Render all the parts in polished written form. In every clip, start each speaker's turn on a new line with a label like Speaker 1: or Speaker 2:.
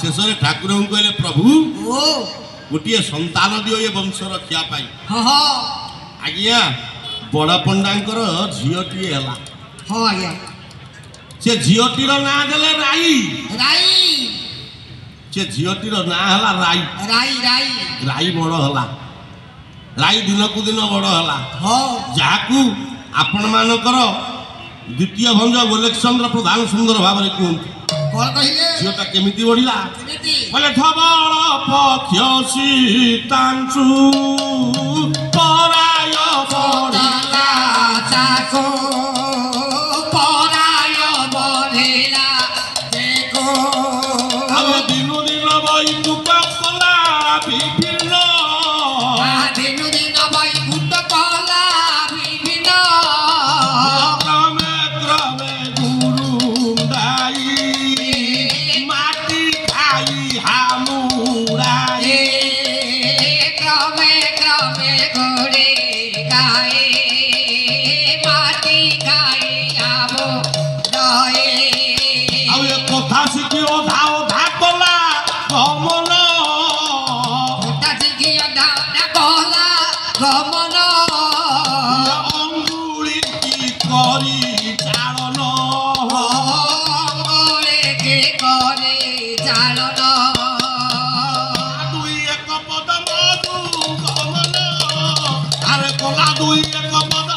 Speaker 1: शेष में ठाकुर कहले प्रभु गोटे संतान दियो ये वंश रक्षा पाई आज्ञा बड़ पंडांकर झीटी है से झीटीर ना देले राई से झीटीर ना है राई बड़ है राई दिन को दिन बड़ है जहाँ आपण मानकर द्वितीय भंज गोलेक्षचंद्र प्रधान सुंदर भाव में कहते झीटा केमिति बढ़िला बोले धवल पक्ष सीतांशु पराय बढ़िला
Speaker 2: चाको पराय बढ़िला देखो
Speaker 1: अब दिनु दिन वैकुंठ कला विभिन्न
Speaker 2: दिनु दिन वैकुंठ कला विभिन्न
Speaker 1: क्रमे क्रमे गुरु दाई माटी खाई हामुराई
Speaker 2: क्रमे क्रमे घोड़े गाए माटी गाए आबो रहे
Speaker 1: अब ये कथा शिखी ओधा ओधा कला गमन
Speaker 2: ओधा शिखी ओधा कला गमन
Speaker 1: अंगुली की करी चालन
Speaker 2: अंगुली की करी चालन
Speaker 1: दुई एक पद मधु गमन अरे कला दुई एक पद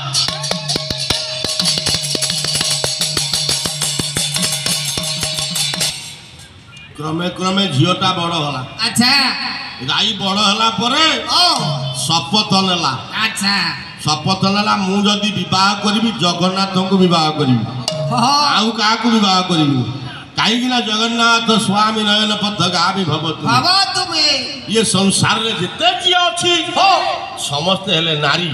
Speaker 1: क्रमे क्रमे झीटा बड़ हला
Speaker 2: अच्छा
Speaker 1: गाई बड़ हला परे शपथ नेला
Speaker 2: अच्छा
Speaker 1: शपथ नेला मु जदि विवाह करी जगन्नाथ को विवाह करी आउ क्या विवाह करी कहीं जगन्नाथ स्वामी नयन पथगामी भवतु ये संसार रे जिते जी अच्छी समस्ते हेले नारी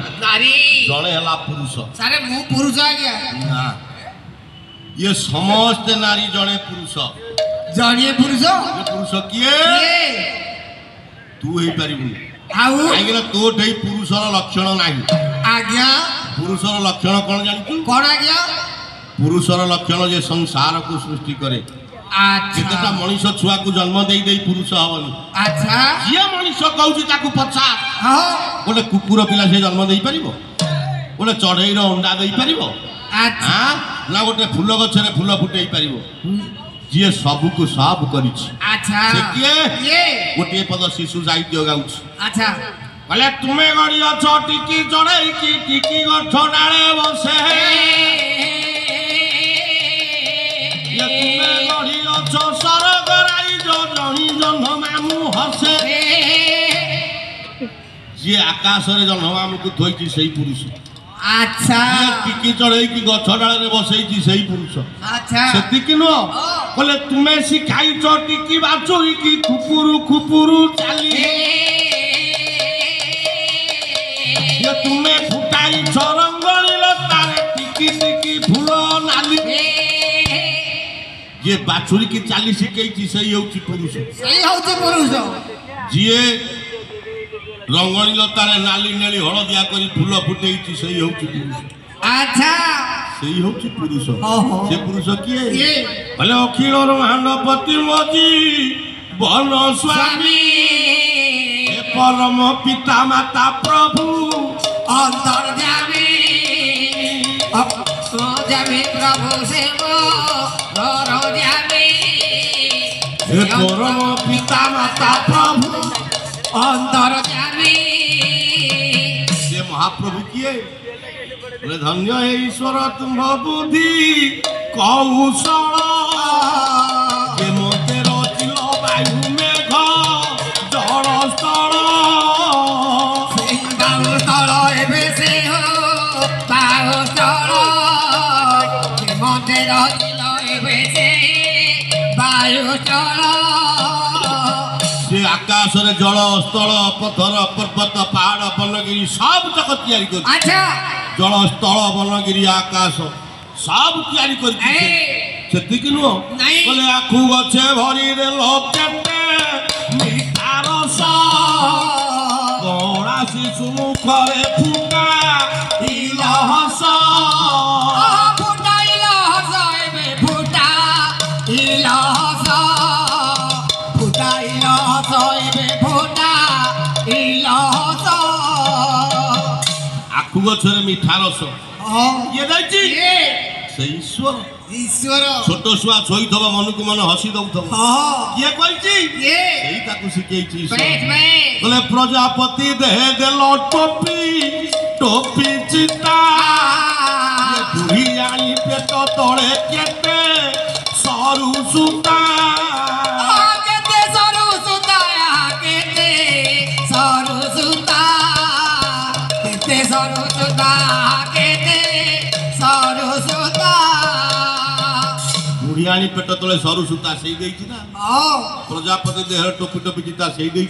Speaker 1: जड़े है पुरुष
Speaker 2: सारे मु पुरुष आ गया
Speaker 1: ना ये समस्ते नारी जड़े पुरुष
Speaker 2: जड़े पुरुष
Speaker 1: ये पुरुष किए तू ही पारिबु कहीं तोटे पुरुषर लक्षण नहीं
Speaker 2: आज्ञा
Speaker 1: पुरुषर लक्षण कौन जानतु
Speaker 2: कौन आज्ञा
Speaker 1: पुरुषर लक्षण जे संसार को सृष्टि करे केतेटा मनीष छुआ को जन्म दे दे पुरुष हवनी
Speaker 2: अच्छा
Speaker 1: जे मनीष कहउची ताकू पचार गोटे कुकुर पिला से जन्म दे पारिबो गोटे चढ़ेईर अंडा दे पारिबो
Speaker 2: अच्छा
Speaker 1: ना गोटे फूल गछरे फूल फुटई पारिबो जे सब को सब करिछि
Speaker 2: अच्छा
Speaker 1: से किए
Speaker 2: ये
Speaker 1: गोटे पद शिशु साहित्य गाउछि
Speaker 2: अच्छा
Speaker 1: बोले तुमे गड़ी अछ टिकी चढ़ई की टिकी गछ डाले बसे ये तुमे गड़ी अछ सरग राई जो जही जन्म मामू हसे जे आकाश रे जन्म मामू को थोइछि सेही पुरुष
Speaker 2: अच्छा
Speaker 1: टिकी चढ़ई की गछ डाले रे बसैछि सेही पुरुष
Speaker 2: अच्छा
Speaker 1: सेतिक नो बोले तुमे सिखाई छ टिकी बाचुई की खुपुरु खुपुरु चाली ये तुमे फुटाई रंगली लतारे टिकी टिकी फूल नाली ये बाछुरी की चाली शिखई सही होची पुरुष जी रंगली लतारे नाली नेली हलदिया करी फूल फुटेई सही होची पुरुष
Speaker 2: अच्छा
Speaker 1: सही होची पुरुष
Speaker 2: ओहो।
Speaker 1: से पुरुष किए भले अखिल महानपति मजी बन स्वामी हे परम पिता माता प्रभु
Speaker 2: अंतर्यामी जामी प्रभु से
Speaker 1: हे परम पिता माता प्रभु
Speaker 2: अंतर्यामी
Speaker 1: से महाप्रभु किए बोले धन्य हे ईश्वर तुम बुद्धि कौशल जे मते रचिल वायु मेघ जल स्थल
Speaker 2: स्थल एबे से हो बाहु स्थल मते रचिल एबे से वायु स्थल
Speaker 1: से आकाश रे जल स्थल पथर पर्वत पहाड़ बनगिरी सब तक तैयारी कर
Speaker 2: अच्छा
Speaker 1: जल स्थल बनगिरी आकाश सब तैयारी कर सेतिक नुह
Speaker 2: नहीं।
Speaker 1: बोले आखु गछे भरी रे लोकेते मिठा रस कौड़ा शिशु मुखरे फुटा इलहस
Speaker 2: फुटा इलहस एबे फुटा इलहस
Speaker 1: ଗଛରେ ମିଠା ରସ କିଏ ଦେଇଛି
Speaker 2: କିଏ
Speaker 1: ସେ ଈଶ୍ୱର
Speaker 2: ଈଶ୍ୱର
Speaker 1: ଛୋଟ ଛୁଆ ଶୋଇଥିବ ମନକୁ ମନ ହସି ଦଉଥିବ କିଏ କହିଛି
Speaker 2: କିଏ
Speaker 1: ସେଇ ତାକୁ ଶିଖେଇଛି ଈଶ୍ୱର
Speaker 2: ବେଶ ବେଶ
Speaker 1: ବୋଲେ ପ୍ରଜାପତି ଦେହ ଦେଲ ଟୋପି ଟୋପି ଚିତା ବୁଢୀ ଆଣି ପେଟ ତଳେ କେତେ ସରୁ ସୂତା
Speaker 2: କେତେ ସରୁ ସୁତା କେତେ ସରୁ ସୁତା କେତେ ସରୁ ସୁତା କେତେ ସରୁ ସୁତା
Speaker 1: ବୁଢୀ ଆଣି ପେଟ ତଳେ ସରୁ ସୂତା ସେଇ ଦେଇଛି ନା ପ୍ରଜାପତି ଦେହରେ ଟୋପି ଟୋପି ଚିତା ସେଇ ଦେଇଛି